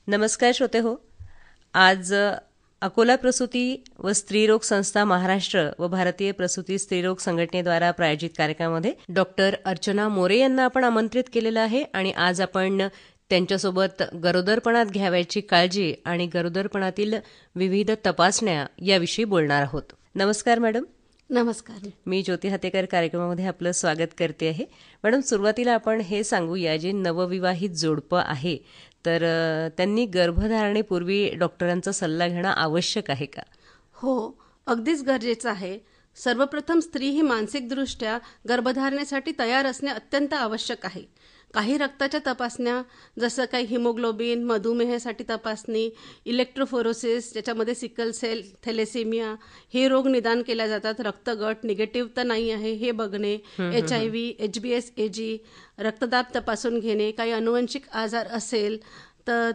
नमस्कार श्रोते हो. आज अकोला प्रसूती व स्त्रीरोग संस्था महाराष्ट्र व भारतीय प्रसूती स्त्रीरोग संघटनेद्वारा प्रायोजित कार्यक्रमामध्ये डॉक्टर अर्चना मोरे यांना आपण आमंत्रित केलेलं आहे आणि आज आपण त्यांच्यासोबत गरोदरपणात घ्यावयाची काळजी आणि गरोदरपणातील विविध तपासण्या याविषयी बोलणार आहोत. नमस्कार मॅडम. नमस्कार. मी ज्योती हातेकर कार्यक्रमामध्ये आपलं स्वागत करते आहे. मॅडम, सुरुवातीला आपण हे सांगूया, जे नवविवाहित जोडपं आहे तर त्यांनी गर्भधारणेपूर्वी डॉक्टरांचा सल्ला घेणं आवश्यक आहे का? हो, अगदीच गरजेचं आहे. सर्वप्रथम स्त्री ही मानसिकदृष्ट्या गर्भधारणेसाठी तयार असणे अत्यंत आवश्यक आहे. काही रक्ताच्या तपासण्या, जसं काही हिमोग्लोबिन, मधुमेहासाठी तपासणी, इलेक्ट्रोफोरोसिस ज्याच्यामध्ये सिकल सेल, थॅलेसेमिया हे रोग निदान केल्या जातात. रक्तगट निगेटिव्ह तर नाही आहे हे बघणे, HIV, HbS AG, रक्तदाब तपासून घेणे, काही अनुवंशिक आजार असेल तर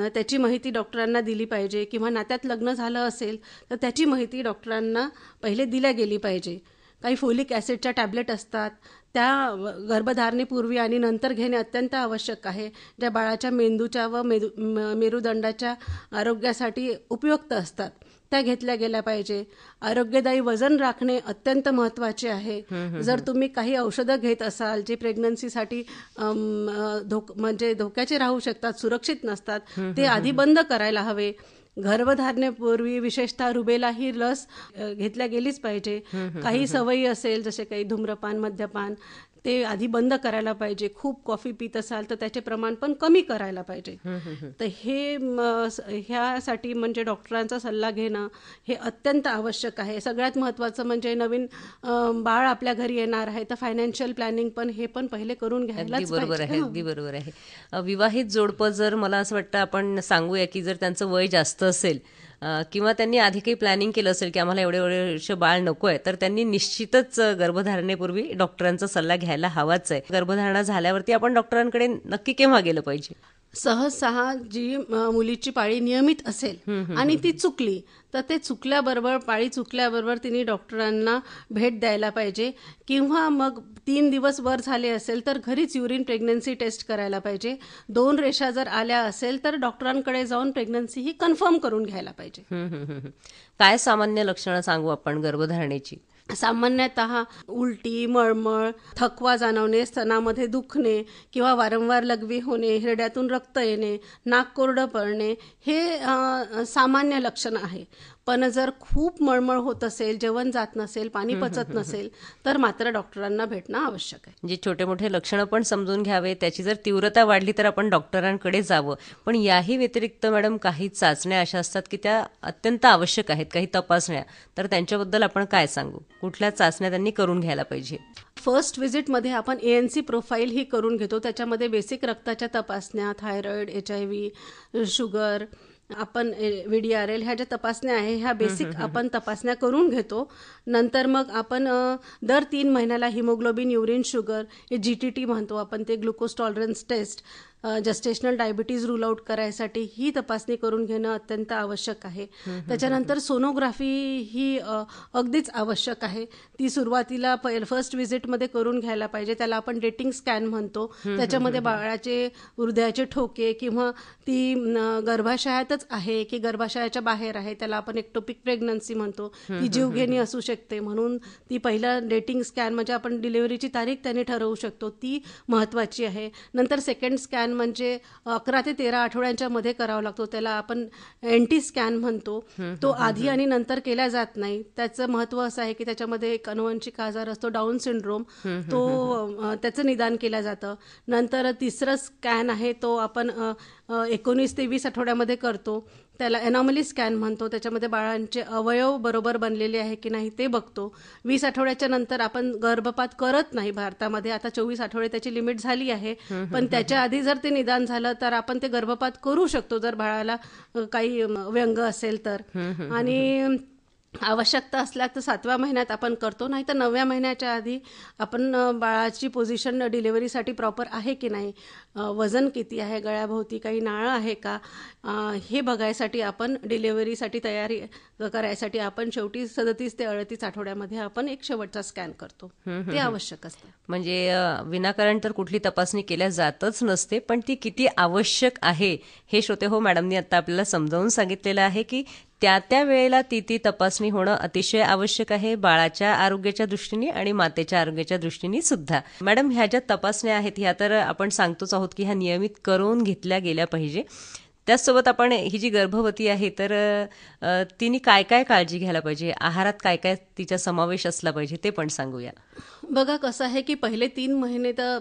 त्याची माहिती डॉक्टरांना दिली पाहिजे, किंवा नात्यात लग्न झालं असेल तर त्याची माहिती डॉक्टरांना पहिले दिल्या गेली पाहिजे. काही फोलिक ॲसिडच्या टॅबलेट असतात, त्या गर्भधारणेपूर्वी आणि नंतर घेणे अत्यंत आवश्यक आहे, ज्या बाळाच्या मेंदूच्या व मेरुदंडाच्या आरोग्यासाठी उपयुक्त असतात, त्या घेतल्या गेल्या पाहिजे. आरोग्यदायी वजन राखणे अत्यंत महत्त्वाचे आहे. जर तुम्ही काही औषधं घेत असाल जे प्रेग्नन्सीसाठी म्हणजे धोक्याचे राहू शकतात, सुरक्षित नसतात, ते आधी बंद करायला हवे. गर्भधारणेपूर्वी विशेषतः रुबेला ही लस घेतल्या गेलीच पाहिजे. काही सवयी असेल, जसे काही धूम्रपान, मद्यपान, ते आधी बंद करायला पाहिजे. खूप कॉफी पित असाल तर त्याचे प्रमाण पण कमी करायला पाहिजे. तर ह्यासाठी म्हणजे डॉक्टरांचा सल्ला घेणं हे अत्यंत आवश्यक आहे. सगळ्यात महत्त्वाचं म्हणजे नवीन बाळ आपल्या घरी येणार आहे तर फायनान्शियल प्लॅनिंग पण हे पण पहिले करून घ्यायलाच पाहिजे. अगदी बरोबर आहे. विवाहित जोडपं जर, मला असं वाटतं आपण सांगूया की जर त्यांचं वय जास्त असेल किंवा त्यांनी आधी काही प्लॅनिंग केलं असेल की आम्हाला एवढे वर्ष बाळ नको आहे, तर त्यांनी निश्चितच गर्भधारणेपूर्वी डॉक्टरांचा सल्ला घ्यायला हवाच आहे. गर्भधारणा झाल्यावरती आपण डॉक्टरांकडे नक्की केव्हा गेलं पाहिजे? सहसा जी मुलीची पाळी नियमित असेल आणि ती चुकली तर ते पाळी चुकल्याबरोबर तिने डॉक्टरांना भेट द्यायला पाहिजे, किंवा मग 3 दिवस वर झाले असेल तर घरीच युरिन प्रेग्नन्सी टेस्ट करायला पाहिजे. 2 रेषा जर आल्या असेल तर डॉक्टरांकडे जाऊन प्रेग्नन्सी ही कन्फर्म करून घ्यायला पाहिजे. काय सामान्य लक्षणं सांगू आपण गर्भधारणेची? सामान्यतः उलटी, मळमळ, थकवा जाणवणे, स्तनामध्ये दुखणे किंवा वारंवार लघवी होणे, हिरड्यातून रक्त येणे, नाक कोरडं पडणे हे सामान्य लक्षण आहे. पण जर खूप मळमळ होत असेल, जेवण जात नसेल, पाणी पचत नसेल तर मात्र डॉक्टरांना भेटणं आवश्यक आहे. म्हणजे छोटे मोठे लक्षणं पण समजून घ्यावे, त्याची जर तीव्रता वाढली तर आपण डॉक्टरांकडे जावं. पण याही व्यतिरिक्त मॅडम काही चाचण्या अशा असतात की त्या अत्यंत आवश्यक आहेत, काही तपासण्या, तर त्यांच्याबद्दल आपण काय सांगू? कुठल्या चाचण्या त्यांनी करून घ्यायला पाहिजे? फर्स्ट व्हिजिटमध्ये आपण ANC प्रोफाईल ही करून घेतो. त्याच्यामध्ये बेसिक रक्ताच्या तपासण्या, थायरॉइड, HIV, शुगर, आपण VDRL ह्या ज्या तपासण्या आहे ह्या बेसिक आपण तपासण्या करून घेतो. नंतर मग आपण दर 3 महिन्याला हिमोग्लोबिन, युरिन शुगर, हे GTT म्हणतो आपण, ते glucose tolerance test, gestational diabetes rule out करायसाठी ही तपासणी करून घेणं अत्यंत आवश्यक आहे. त्याच्यानंतर सोनोग्राफी ही अगदीच आवश्यक आहे. ती सुरुवातीला फर्स्ट व्हिजिटमध्ये करून घ्यायला पाहिजे. त्याला आपण डेटिंग स्कॅन म्हणतो. त्याच्यामध्ये बाळाचे हृदयाचे ठोके किंवा ती गर्भाशयातच आहे की गर्भाशयाच्या बाहेर आहे, त्याला आपण एक्टोपिक प्रेग्नन्सी म्हणतो, ती जीवघेणी असू शकते. म्हणून ती पहिला डेटिंग स्कॅन म्हणजे आपण डिलिव्हरीची तारीख त्याने ठरवू शकतो, ती महत्त्वाची आहे. नंतर सेकंड स्कॅन म्हणजे 11 ते 13 आठवड्यांच्या मध्ये करावा लागतो. त्याला आपण NT स्कॅन म्हणतो. तो आधी आणि नंतर केला जात नाही. त्याचं महत्त्व असं आहे की त्याच्यामध्ये एक अनुवंशिक आजार असतो, डाऊन सिंड्रोम, तो त्याचं निदान केलं जातं. नंतर तिसरं स्कॅन आहे तो आपण 19 ते 20 आठवड्यामध्ये करतो. त्याला एनॉमली स्कॅन म्हणतो. त्याच्यामध्ये बाळांचे अवयव बरोबर बनलेले आहे की नाही ते बघतो. 20 आठवड्याच्या नंतर आपण गर्भपात करत नाही भारतामध्ये. आता 24 आठवडे त्याची लिमिट झाली आहे, पण त्याच्या आधी जर ते निदान झालं तर आपण ते गर्भपात करू शकतो जर बाळाला काही व्यंग असेल तर. आणि आवश्यकता असल्या तर 7व्या महिन्यात आपण करतो, नाही तर 9व्या महिन्याच्या आधी आपण बाळाची पोझिशन डिलिव्हरीसाठी प्रॉपर आहे की नाही, वजन किती आहे, गळ्याभोवती काही नाळं आहे का, हे बघायसाठी आपण डिलिव्हरीसाठी तयारी करायसाठी आपण शेवटी 37 ते 38 आठवड्यामध्ये आपण एक शेवटचा स्कॅन करतो. ते आवश्यक असतं. म्हणजे विनाकारण तर कुठली तपासणी केल्या जातच नसते, पण ती किती आवश्यक आहे हे श्रोते हो मॅडमनी आता आपल्याला समजावून सांगितलेलं आहे की त्या वेळेला ती तपासणी होणं अतिशय आवश्यक आहे, बाळाच्या आरोग्याच्या दृष्टीने आणि मातेच्या आरोग्याच्या दृष्टीने सुद्धा. मॅडम, ह्या ज्या तपासण्या आहेत ह्या तर आपण सांगतोच आहोत की ह्या नियमित करून घेतल्या गेल्या पाहिजे. त्याचसोबत आपण ही जी गर्भवती आहे तर तिने काय काय काळजी घ्यायला पाहिजे, आहारात काय काय तिचा समावेश असला पाहिजे ते पण सांगूया. बघा कसं आहे की पहिले 3 महिने तर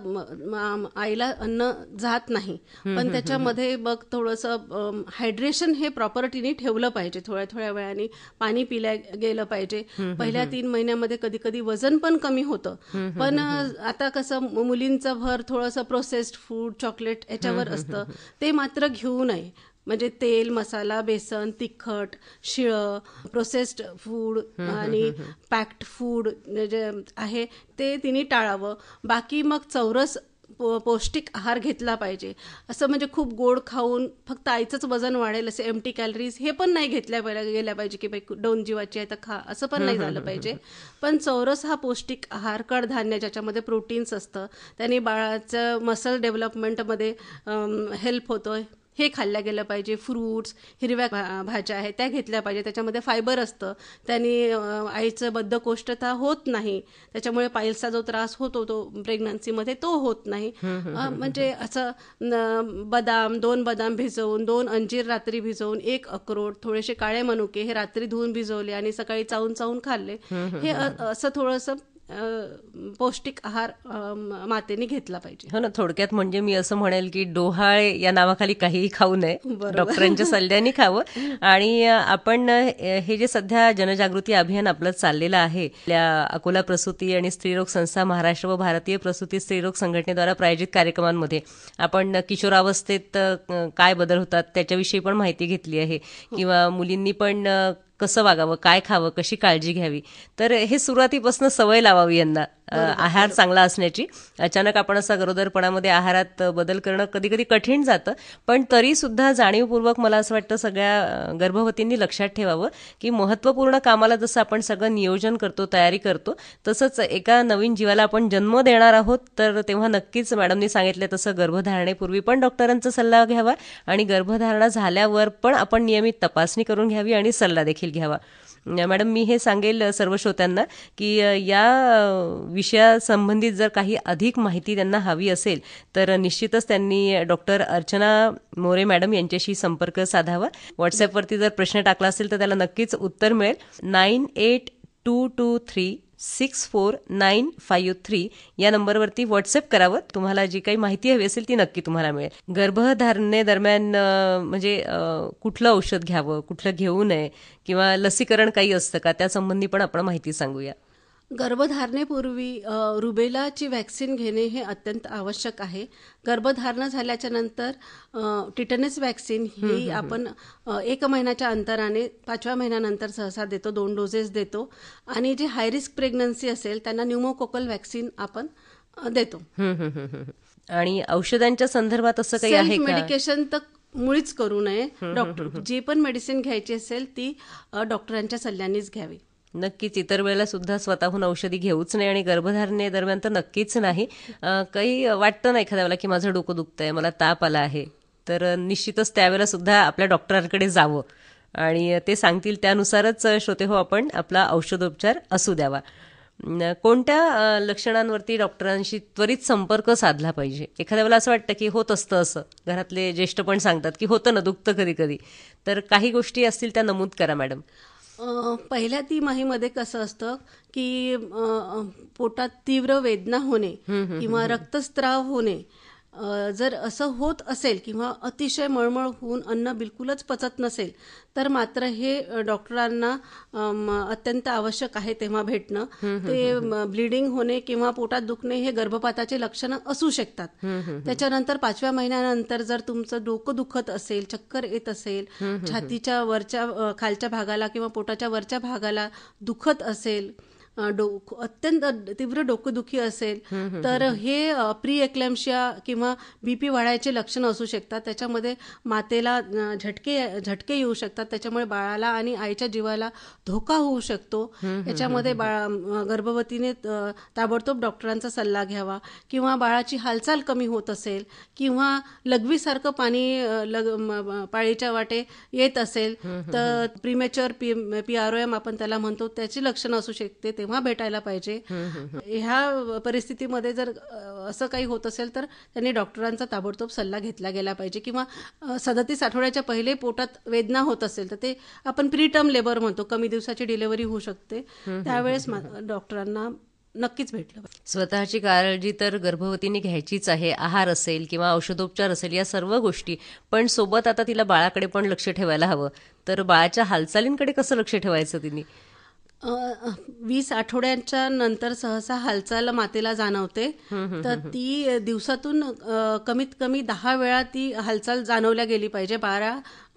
आईला अन्न जात नाही, पण त्याच्यामध्ये बघ थोडंसं हायड्रेशन हे प्रॉपर तिने ठेवलं पाहिजे. थोड्या थोड्या वेळाने पाणी पिल्या गेलं पाहिजे. पहिल्या 3 महिन्यामध्ये कधी कधी वजन पण कमी होतं, पण आता कसं मुलींचं भर थोडंसं प्रोसेस्ड फूड, चॉकलेट याच्यावर असतं, ते मात्र घेऊ नये. म्हणजे तेल, मसाला, बेसन, तिखट, शिळं, प्रोसेस्ड फूड आणि पॅक्ड फूड जे आहे ते तिने टाळावं. बाकी मग चौरस पौष्टिक आहार घेतला पाहिजे. असं म्हणजे खूप गोड खाऊन फक्त आईचंच वजन वाढेल असे एम्प्टी कॅलरीज हे पण नाही घेतल्या गेल्या पाहिजे की बाई दोन जीवाची आहे तर खा, असं पण नाही झालं पाहिजे. पण चौरस हा पौष्टिक आहार, कडधान्य ज्याच्यामध्ये प्रोटीन्स असतं, त्याने बाळाचं मसल डेव्हलपमेंटमध्ये हेल्प होतोय, हे खाल्ल्या गेलं पाहिजे. फ्रूट्स, हिरव्या भाज्या आहेत त्या घेतल्या पाहिजे, त्याच्यामध्ये फायबर असतं, त्याने आईचं बद्धकोष्ठता होत नाही, त्याच्यामुळे पाईल्सचा जो त्रास होतो तो प्रेग्नन्सीमध्ये तो होत नाही. म्हणजे असं बदाम, 2 बदाम भिजवून, 2 अंजीर रात्री भिजवून, 1 अक्रोड, थोडेसे काळे मनुके हे रात्री धुवून भिजवले आणि सकाळी चावून चावून खाल्ले, हे असं थोडंसं पौष्टिक आहार मातेने घेतला पाहिजे. हो ना, थोडक्यात म्हणजे मी असं म्हणेल की डोहाळे या नावाखाली काहीही खाऊ नये, डॉक्टरांच्या सल्ल्याने खावं. आणि आपण हे जे सध्या जनजागृती अभियान आपलं चाललेलं आहे, आपल्या अकोला प्रसूती आणि स्त्रीरोग संस्था महाराष्ट्र व भारतीय प्रसूती स्त्रीरोग संघटनेद्वारा प्रायोजित कार्यक्रमांमध्ये आपण किशोरावस्थेत काय बदल होतात त्याच्याविषयी पण माहिती घेतली आहे, किंवा मुलींनी पण कसं वागावं, काय खावं, कशी काळजी घ्यावी. तर हे सुरुवातीपासून सवय लावावी यांना आहार चांगला असण्याची. अचानक आपण असा गरोदरपणामध्ये आहारात बदल करणं कधी कधी कठीण जातं, पण तरी सुद्धा जाणीवपूर्वक मला असं वाटतं सगळ्या गर्भवतींनी लक्षात ठेवावं की महत्त्वपूर्ण कामाला जसं आपण सगळं नियोजन करतो, तयारी करतो, तसंच एका नवीन जीवाला आपण जन्म देणार आहोत, तर तेव्हा नक्कीच मॅडमनी सांगितलं तसं गर्भधारणेपूर्वी पण डॉक्टरांचा सल्ला घ्यावा आणि गर्भधारणा झाल्यावर पण आपण नियमित तपासणी करून घ्यावी आणि सल्ला देखील घ्यावा. मॅडम, मी हे सांगेल सर्व श्रोत्यांना की या विषयासंबंधित जर काही अधिक माहिती त्यांना हवी असेल तर निश्चितच त्यांनी डॉक्टर अर्चना मोरे मॅडम यांच्याशी संपर्क साधावा. व्हॉट्सअपवरती जर प्रश्न टाकला असेल तर त्याला नक्कीच उत्तर मिळेल. 9822364953 या नंबरवरती व्हॉट्सअप करावं. तुम्हाला जी काही माहिती हवी असेल ती नक्की तुम्हाला मिळेल. गर्भधारणेदरम्यान म्हणजे कुठलं औषध घ्यावं, कुठलं घेऊ नये, किंवा लसीकरण काही असतं का, त्यासंबंधी पण आपण माहिती सांगूया. गर्भधारणेपूर्वी रुबेलाची व्हॅक्सिन घेणे हे अत्यंत आवश्यक आहे. गर्भधारणा झाल्याच्या नंतर टिटनस व्हॅक्सिन ही आपण 1 महिन्याच्या अंतराने 5व्या महिन्यानंतर सहसा देतो, 2 डोसेस देतो. आणि जे हाय रिस्क प्रेग्नन्सी असेल त्यांना न्यूमोकोकल व्हॅक्सिन आपण देतो. आणि औषधांच्या संदर्भात असं काही आहे का? मेडिकेशन तर मुळीच करू नये. डॉक्टर जी पण मेडिसिन घ्यायची असेल ती डॉक्टरांच्या सल्ल्यानेच घ्यावी. नक्कीच इतर वेळेला सुद्धा स्वतःहून औषधी घेऊच नाही आणि गर्भधारणेदरम्यान तर नक्कीच नाही. काही वाटतं ना एखाद्या वेळेला की माझं डोकं दुखतंय, मला ताप आला आहे, तर निश्चितच त्यावेळेला सुद्धा आपल्या डॉक्टरांकडे जावं आणि ते सांगतील त्यानुसारच श्रोते हो आपण आपला औषधोपचार असू द्यावा. कोणत्या लक्षणांवरती डॉक्टरांशी त्वरित संपर्क साधला पाहिजे? एखाद्या वेळेला असं वाटतं की होत असतं, असं घरातले ज्येष्ठ पण सांगतात की होतं ना, दुखतं कधी कधी, तर काही गोष्टी असतील त्या नमूद करा मॅडम. पहिल्या तिमाहीमध्ये कसं असतं की पोटात तीव्र वेदना होणे किंवा रक्तस्राव होणे जर असं होत असेल किंवा अतिशय मळमळ होऊन अन्न बिलकुलच पचत नसेल तर मात्र हे डॉक्टरांना अत्यंत आवश्यक आहे तेव्हा भेटणं. ते ब्लिडिंग होणे किंवा पोटात दुखणे हे गर्भपाताचे लक्षणं असू शकतात. त्याच्यानंतर 5व्या महिन्यानंतर जर तुमचं डोकं दुखत असेल, चक्कर येत असेल, छातीच्या वरच्या खालच्या भागाला किंवा पोटाच्या वरच्या भागाला दुखत असेल, अत्यंत तीव्र डोकेदुखी असेल तर हे प्री एक्लॅम्शिया किंवा बीपी वाढायचे लक्षण असू शकतात. त्याच्यामध्ये मातेला झटके येऊ शकतात. त्याच्यामुळे बाळाला आणि आईच्या जीवाला धोका होऊ शकतो. याच्यामध्ये गर्भवतीने ताबडतोब डॉक्टरांचा सल्ला घ्यावा. किंवा बाळाची हालचाल कमी होत असेल किंवा लघवीसारखं पाणी पाळीच्या वाटे येत असेल तर प्रीमॅच्युअर PROM आपण त्याला म्हणतो, त्याची लक्षणं असू शकते, तेव्हा भेटायला पाहिजे. ह्या परिस्थितीमध्ये जर असं काही होत असेल तर त्यांनी डॉक्टरांचा ताबडतोब सल्ला घेतला गेला पाहिजे. किंवा 37 आठवड्याच्या पहिले पोटात वेदना होत असेल तर ते आपण प्रीटर्म लेबर म्हणतो, कमी दिवसाची डिलिव्हरी होऊ शकते, त्यावेळेस डॉक्टरांना नक्कीच भेटलं पाहिजे. स्वतःची काळजी तर गर्भवतीने घ्यायचीच आहे. आहार असेल किंवा औषधोपचार असेल, या सर्व गोष्टी, पण सोबत आता तिला बाळाकडे पण लक्ष ठेवायला हवं. तर बाळाच्या हालचालींकडे कसं लक्ष ठेवायचं तिने? 20 आठवड्यांच्या नंतर सहसा हालचाल मातेला जाणवते. तर ती दिवसातून कमीत कमी 10 वेळा ती हालचाल जाणवल्या गेली पाहिजे.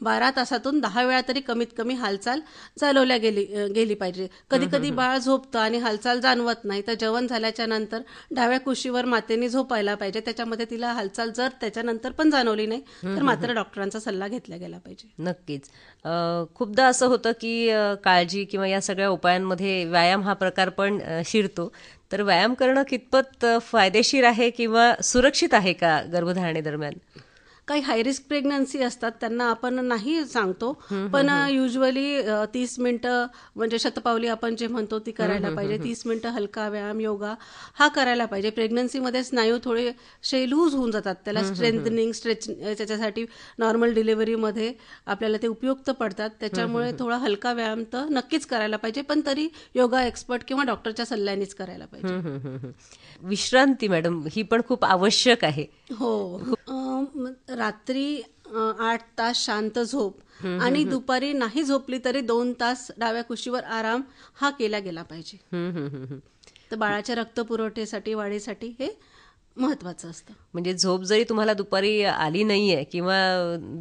12 तासातून 10 वेळा तरी कमीत कमी हालचाल चालवल्या गेली पाहिजे. कधी कधी बाळ झोपतं आणि हालचाल जाणवत नाही, तर जेवण झाल्याच्या नंतर डाव्या कुशीवर मातेने झोपायला पाहिजे. त्याच्यामध्ये तिला हालचाल जर त्याच्यानंतर पण जाणवली नाही तर मात्र डॉक्टरांचा सल्ला घेतला गेला पाहिजे. नक्कीच. खूपदा असं होतं की काळजी किंवा या सगळ्या उपायांमध्ये व्यायाम हा प्रकार पण शिरतो. तर व्यायाम करणं कितपत फायदेशीर आहे किंवा सुरक्षित आहे का गर्भधारणेदरम्यान? काही हायरिस्क प्रेग्नन्सी असतात त्यांना आपण नाही सांगतो, पण युजली 30 मिनिटं म्हणजे शतपावली आपण जे म्हणतो ती करायला पाहिजे. 30 मिनिटं हलका व्यायाम, योगा हा करायला पाहिजे. प्रेग्नन्सीमध्ये स्नायू थोडेसे लूज होऊन जातात, त्याला स्ट्रेंथनिंग, स्ट्रेच, त्याच्यासाठी नॉर्मल डिलिव्हरीमध्ये आपल्याला ते उपयुक्त पडतात. त्याच्यामुळे थोडा हलका व्यायाम तर नक्कीच करायला पाहिजे, पण तरी योगा एक्सपर्ट किंवा डॉक्टरच्या सल्ल्यानेच करायला पाहिजे. विश्रांती मॅडम ही पण खूप आवश्यक आहे. हो. रात्री 8 तास शांत झोप आणि दुपारी नाही झोपली तरी 2 तास डाव्या कुशीवर आराम हा केला गेला पाहिजे. तर बाळाच्या रक्तपुरवठ्यासाठी, वाढीसाठी हे महत्वाचं असतं. म्हणजे झोप जरी तुम्हाला दुपारी आली नाहीये किंवा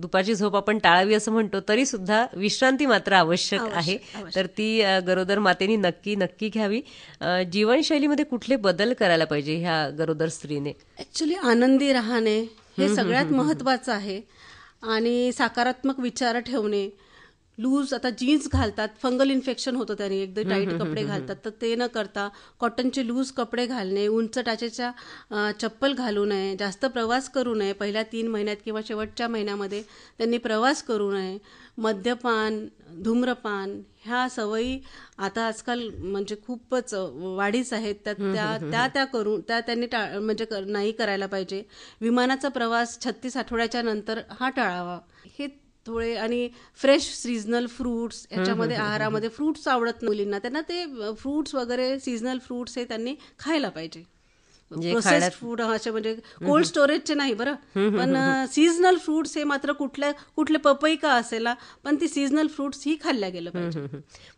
दुपारची झोप आपण टाळावी असं म्हणतो, तरी सुद्धा विश्रांती मात्र आवश्यक आहे. तर ती गरोदर मातेनी नक्की घ्यावी. जीवनशैलीमध्ये कुठले बदल करायला पाहिजे ह्या गरोदर स्त्रीने? ऍक्च्युली आनंदी राहणे हे सगळ्यात महत्वाचं आहे. आणि सकारात्मक विचार ठेवणे. लूज आता जीन्स घालतात, फंगल इन्फेक्शन होतं त्याने, एकदम टाईट कपडे घालतात, तर ते न करता कॉटनचे लूज कपडे घालणे, उंच टाचेच्या चप्पल घालू नये, जास्त प्रवास करू नये. पहिल्या 3 महिन्यात किंवा शेवटच्या महिन्यामध्ये त्यांनी प्रवास करू नये. मद्यपान, धूम्रपान ह्या सवयी आता आजकाल म्हणजे खूपच वाढीच आहेत, त्या त्यांनी म्हणजे नाही करायला पाहिजे. विमानाचा प्रवास 36 आठवड्याच्या नंतर हा टाळावा. हे थोडे. आणि फ्रेश सीझनल फ्रूट्स, याच्यामध्ये आहारामध्ये फ्रूट्स आवडत मुलींना, त्यांना ते फ्रूट्स वगैरे सीझनल फ्रूट्स हे त्यांनी खायला पाहिजे. प्रोसेस्ड फूड असे म्हणजे कोल्ड स्टोरेजचे नाही बरं, पण सीझनल फ्रूट्स हे मात्र कुठले पपई का असेल पण ती सीझनल फ्रूट्स ही खाल्ल्या गेलं पाहिजे.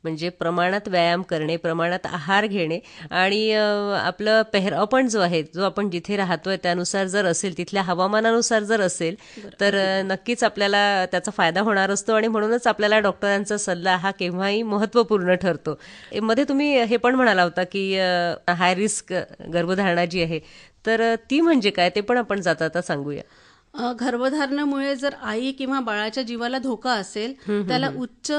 म्हणजे प्रमाणात व्यायाम करणे, प्रमाणात आहार घेणे आणि आपलं पेहराव पण जो आहे, जो आपण जिथे राहतोय त्यानुसार जर असेल, तिथल्या हवामानानुसार जर असेल तर नक्कीच आपल्याला त्याचा फायदा होणार असतो. आणि म्हणूनच आपल्याला डॉक्टरांचा सल्ला हा केव्हाही महत्त्वपूर्ण ठरतो. मध्ये तुम्ही हे पण म्हणाला होता की हाय रिस्क गर्भधारणा जी आहे, तर ती म्हणजे काय ते पण आपण जाता सांगूया. गर्भधारणामुळे जर आई किंवा बाळाच्या जीवाला धोका असेल त्याला उच्च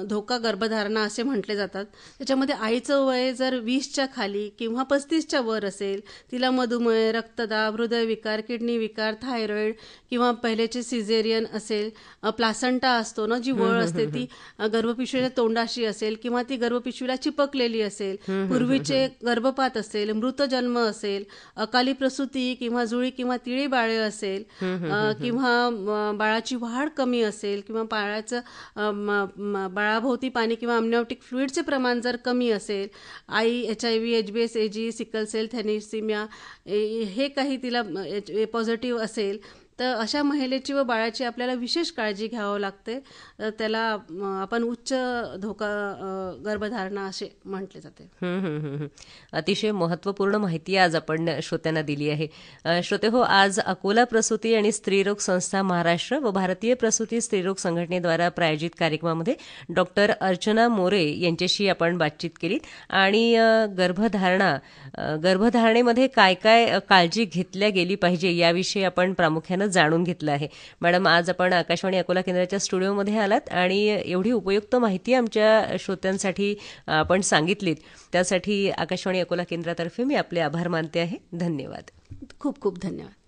धोका गर्भधारणा असे म्हटले जातात. त्याच्यामध्ये आईचं वय जर 20च्या खाली किंवा 35च्या वर असेल, तिला मधुमेह, रक्तदाब, हृदयविकार, किडनी विकार, थायरॉइड किंवा पहिल्याचे सिझेरियन असेल, प्लासंटा असतो ना जी वळ असते ती गर्भपिशवीच्या तोंडाशी असेल किंवा ती गर्भपिशवीला चिपकलेली असेल, पूर्वीचे गर्भपात असेल, मृत जन्म असेल, अकाली प्रसूती किंवा जुळी किंवा तिळी बाळे असेल, किंवा बाळाची वाढ कमी असेल किंवा बाळाभोवती पाणी किंवा अमनिओटिक फ्लुइडचे प्रमाण जर कमी असेल, आई HIV, HBS, AG, sickle cell, thalassaemia हे काही तिला पॉझिटिव्ह असेल तर अशा महिलेची व बाळाची आपल्याला विशेष काळजी घ्यावं लागते. त्याला आपण उच्च धोका गर्भधारणा असे म्हटले जाते. अतिशय महत्त्वपूर्ण माहिती आज आपण श्रोत्यांना दिली आहे. श्रोते हो, आज अकोला प्रसूती आणि स्त्रीरोग संस्था महाराष्ट्र व भारतीय प्रसूती स्त्रीरोग संघटनेद्वारा प्रायोजित कार्यक्रमामध्ये डॉक्टर अर्चना मोरे यांच्याशी आपण बातचीत केली आणि गर्भधारणेमध्ये काय काय काळजी घेतल्या गेली पाहिजे याविषयी आपण प्रामुख्यानं जाणून घेतलं आहे. मॅडम, आज आपण आकाशवाणी अकोला केंद्राच्या स्टुडिओमध्ये आलात आणि एवढी उपयुक्त माहिती आमच्या श्रोत्यांसाठी आपण सांगितलीत, त्यासाठी आकाशवाणी अकोला केंद्रातर्फे मी आपले आभार मानते आहे. धन्यवाद. खूप खूप धन्यवाद.